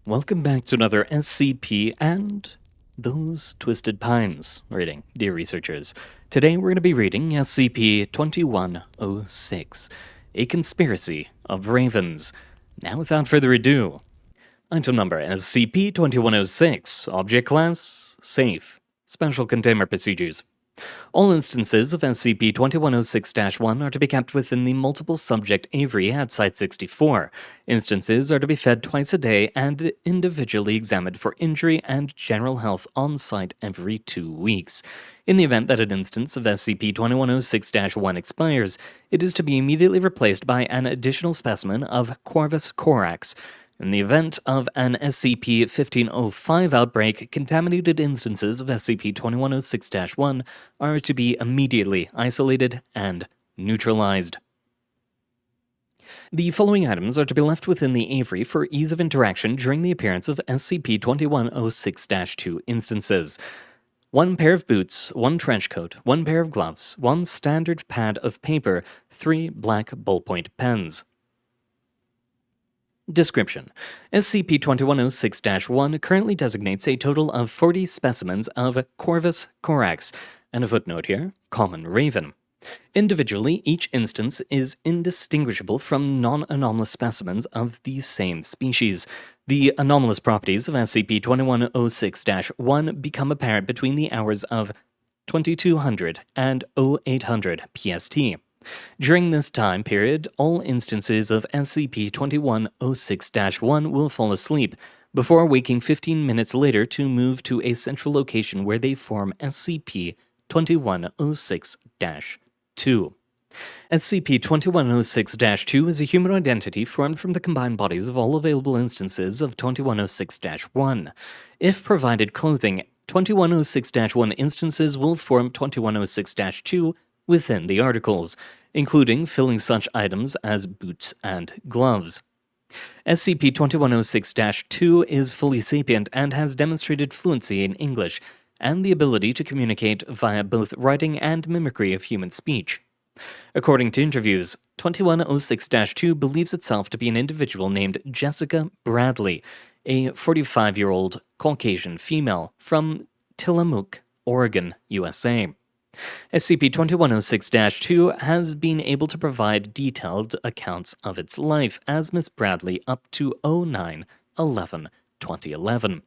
Welcome back to another SCP and Those Twisted Pines reading, dear researchers. Today we're going to be reading SCP-2106, A Conspiracy of Ravens. Now without further ado, item number SCP-2106, object class, safe, special containment procedures. All instances of SCP-2106-1 are to be kept within the multiple subject aviary at Site-64. Instances are to be fed twice a day and individually examined for injury and general health on site every 2 weeks. In the event that an instance of SCP-2106-1 expires, it is to be immediately replaced by an additional specimen of Corvus corax. In the event of an SCP-1505 outbreak, contaminated instances of SCP-2106-1 are to be immediately isolated and neutralized. The following items are to be left within the aviary for ease of interaction during the appearance of SCP-2106-2 instances. 1 pair of boots, 1 trench coat, 1 pair of gloves, 1 standard pad of paper, 3 black ballpoint pens. Description: SCP-2106-1 currently designates a total of 40 specimens of Corvus corax, and a footnote here, common raven. Individually, each instance is indistinguishable from non-anomalous specimens of the same species. The anomalous properties of SCP-2106-1 become apparent between the hours of 2200 and 0800 PST. During this time period, all instances of SCP-2106-1 will fall asleep, before waking 15 minutes later to move to a central location where they form SCP-2106-2. SCP-2106-2 is a human identity formed from the combined bodies of all available instances of 2106-1. If provided clothing, 2106-1 instances will form 2106-2 within the articles, including filling such items as boots and gloves. SCP-2106-2 is fully sapient and has demonstrated fluency in English and the ability to communicate via both writing and mimicry of human speech. According to interviews, 2106-2 believes itself to be an individual named Jessica Bradley, a 45-year-old Caucasian female from Tillamook, Oregon, USA. SCP-2106-2 has been able to provide detailed accounts of its life as Miss Bradley up to 09/11/2011,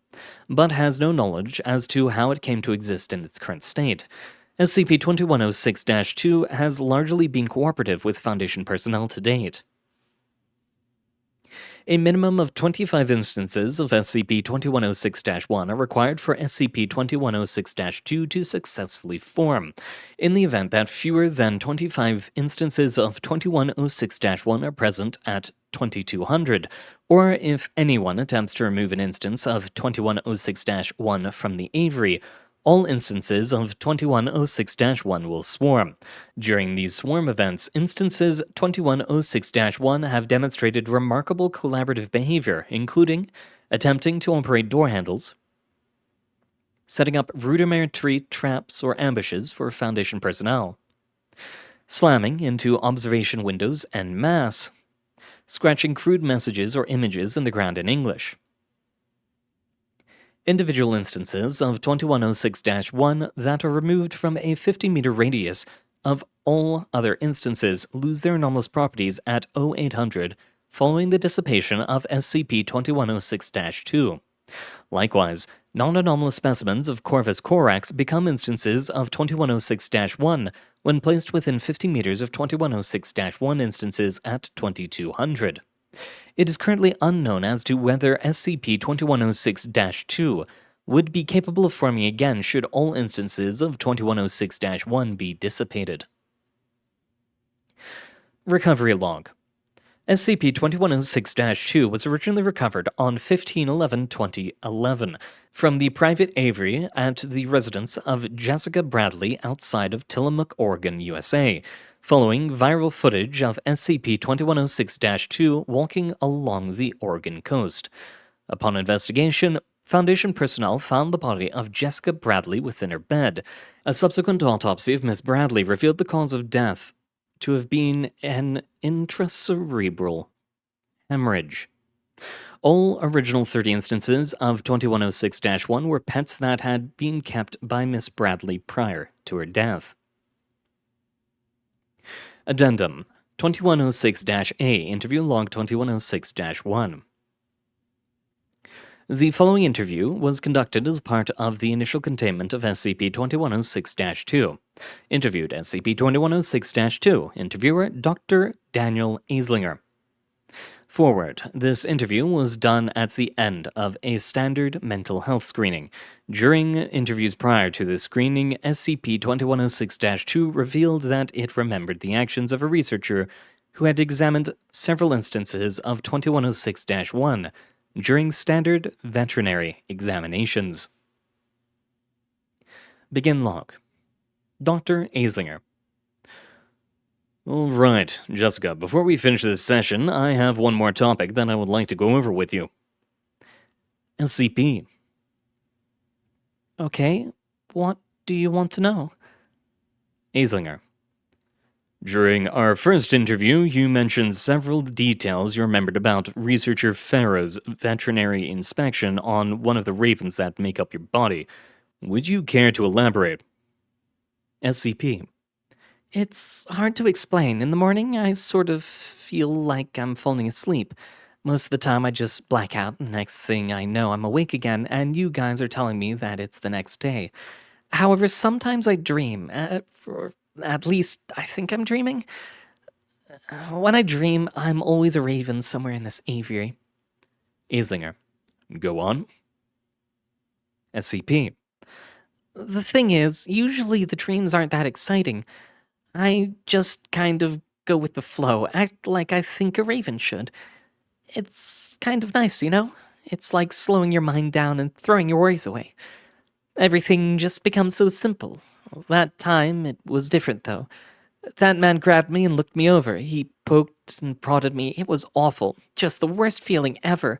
but has no knowledge as to how it came to exist in its current state. SCP-2106-2 has largely been cooperative with Foundation personnel to date. A minimum of 25 instances of SCP-2106-1 are required for SCP-2106-2 to successfully form. In the event that fewer than 25 instances of 2106-1 are present at 2200, or if anyone attempts to remove an instance of 2106-1 from the aviary, all instances of 2106-1 will swarm. During these swarm events, instances 2106-1 have demonstrated remarkable collaborative behavior, including attempting to operate door handles, setting up rudimentary traps or ambushes for Foundation personnel, slamming into observation windows en masse, scratching crude messages or images in the ground in English. Individual instances of 2106-1 that are removed from a 50-meter radius of all other instances lose their anomalous properties at 0800 following the dissipation of SCP-2106-2. Likewise, non-anomalous specimens of Corvus corax become instances of 2106-1 when placed within 50 meters of 2106-1 instances at 2200. It is currently unknown as to whether SCP-2106-2 would be capable of forming again should all instances of 2106-1 be dissipated. Recovery Log: SCP-2106-2 was originally recovered on 15/11/2011 from the private aviary at the residence of Jessica Bradley outside of Tillamook, Oregon, USA, following viral footage of SCP-2106-2 walking along the Oregon coast. Upon investigation, Foundation personnel found the body of Jessica Bradley within her bed. A subsequent autopsy of Miss Bradley revealed the cause of death to have been an intracerebral hemorrhage. All original 30 instances of 2106-1 were pets that had been kept by Miss Bradley prior to her death. Addendum 2106-A Interview Log 2106-1. The following interview was conducted as part of the initial containment of SCP-2106-2. Interviewed SCP-2106-2. Interviewer Dr. Daniel Aislinger. Forward. This interview was done at the end of a standard mental health screening. During interviews prior to the screening, SCP-2106-2 revealed that it remembered the actions of a researcher who had examined several instances of 2106-1 during standard veterinary examinations. Begin log. Dr. Aislinger. All right, Jessica, before we finish this session, I have one more topic that I would like to go over with you. SCP. Okay, what do you want to know? Aislinger. During our first interview, you mentioned several details you remembered about researcher Farrow's veterinary inspection on one of the ravens that make up your body. Would you care to elaborate? SCP. It's hard to explain. In the morning, I sort of feel like I'm falling asleep. Most of the time, I just black out. Next thing I know, I'm awake again, and you guys are telling me that it's the next day. However, sometimes I dream, or at least I think I'm dreaming. When I dream, I'm always a raven somewhere in this aviary. Aislinger. Go on. SCP. The thing is, usually the dreams aren't that exciting. I just kind of go with the flow, act like I think a raven should. It's kind of nice, you know? It's like slowing your mind down and throwing your worries away. Everything just becomes so simple. That time, it was different, though. That man grabbed me and looked me over. He poked and prodded me. It was awful. Just the worst feeling ever.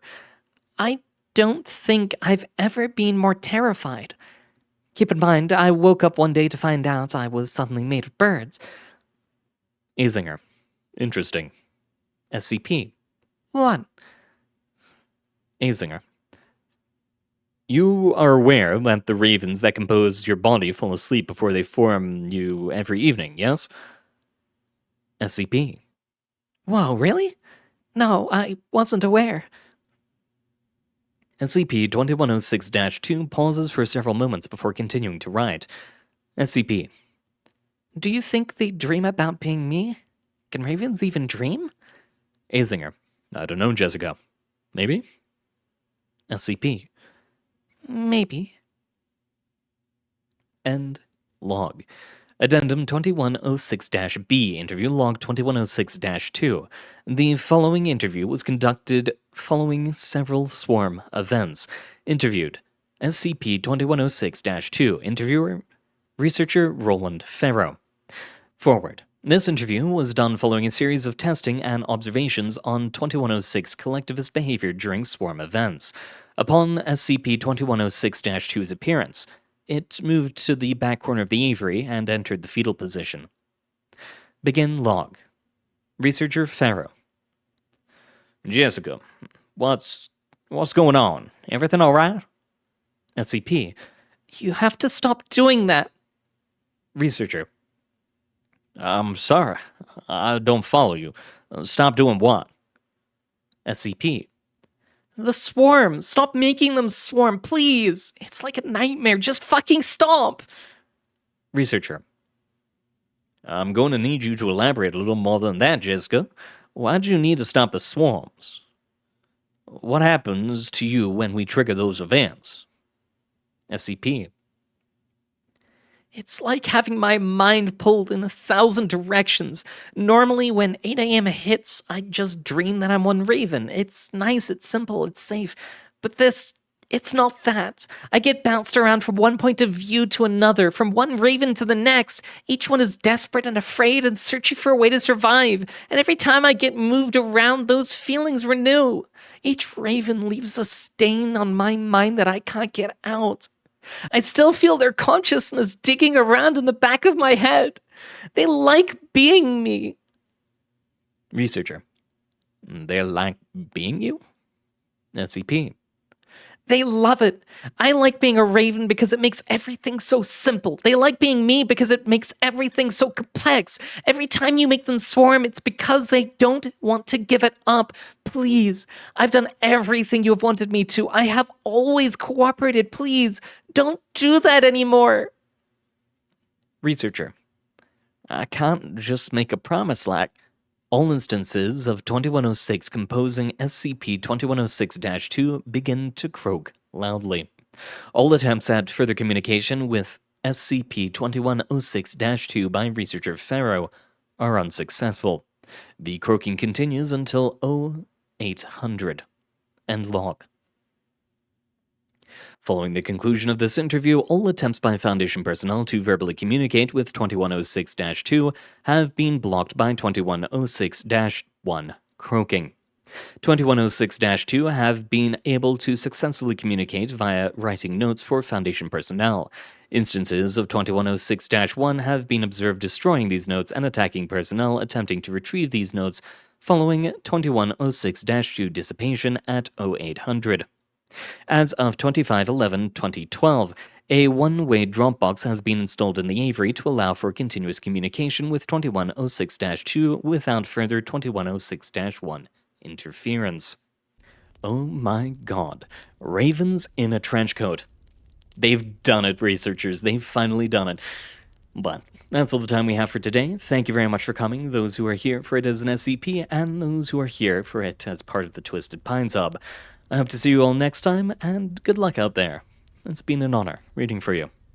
I don't think I've ever been more terrified. Keep in mind, I woke up one day to find out I was suddenly made of birds. Aislinger. Interesting. SCP. What? Aislinger. You are aware that the ravens that compose your body fall asleep before they form you every evening, yes? SCP. Whoa, really? No, I wasn't aware. SCP-2106-2 pauses for several moments before continuing to write. SCP. Do you think they dream about being me? Can ravens even dream? Aislinger. I don't know, Jessica. Maybe? SCP. Maybe. End log. Addendum 2106-B, Interview Log 2106-2. The following interview was conducted following several swarm events. Interviewed. SCP-2106-2. Interviewer. Researcher Roland Farrow. Forward. This interview was done following a series of testing and observations on 2106 collectivist behavior during swarm events. Upon SCP-2106-2's appearance, it moved to the back corner of the aviary and entered the fetal position. Begin log. Researcher Farrow. Jessica, what's going on? Everything all right? SCP. You have to stop doing that. Researcher. I'm sorry. I don't follow you. Stop doing what? SCP. The swarm. Stop making them swarm, please. It's like a nightmare. Just fucking stop. Researcher. I'm going to need you to elaborate a little more than that, Jessica. Why do you need to stop the swarms? What happens to you when we trigger those events? SCP. It's like having my mind pulled in 1,000 directions. Normally, when 8 a.m. hits, I just dream that I'm one raven. It's nice, it's simple, it's safe. But this, it's not that. I get bounced around from one point of view to another, from one raven to the next. Each one is desperate and afraid and searching for a way to survive. And every time I get moved around, those feelings renew. Each raven leaves a stain on my mind that I can't get out. I still feel their consciousness digging around in the back of my head. They like being me. Researcher. They like being you? SCP. They love it. I like being a raven because it makes everything so simple. They like being me because it makes everything so complex. Every time you make them swarm, it's because they don't want to give it up. Please, I've done everything you have wanted me to. I have always cooperated. Please, don't do that anymore. Researcher. I can't just make a promise like... All instances of 2106 composing SCP-2106-2 begin to croak loudly. All attempts at further communication with SCP-2106-2 by researcher Pharaoh are unsuccessful. The croaking continues until 0800. End log. Following the conclusion of this interview, all attempts by Foundation personnel to verbally communicate with 2106-2 have been blocked by 2106-1 croaking. 2106-2 have been able to successfully communicate via writing notes for Foundation personnel. Instances of 2106-1 have been observed destroying these notes and attacking personnel attempting to retrieve these notes following 2106-2 dissipation at 0800. As of 25/11/2012, a one-way Dropbox has been installed in the Aviary to allow for continuous communication with 2106-2 without further 2106-1 interference. Oh my god. Ravens in a trench coat. They've done it, researchers. They've finally done it. But that's all the time we have for today. Thank you very much for coming, those who are here for it as an SCP, and those who are here for it as part of the Twisted Pine Sub. I hope to see you all next time, and good luck out there. It's been an honor reading for you.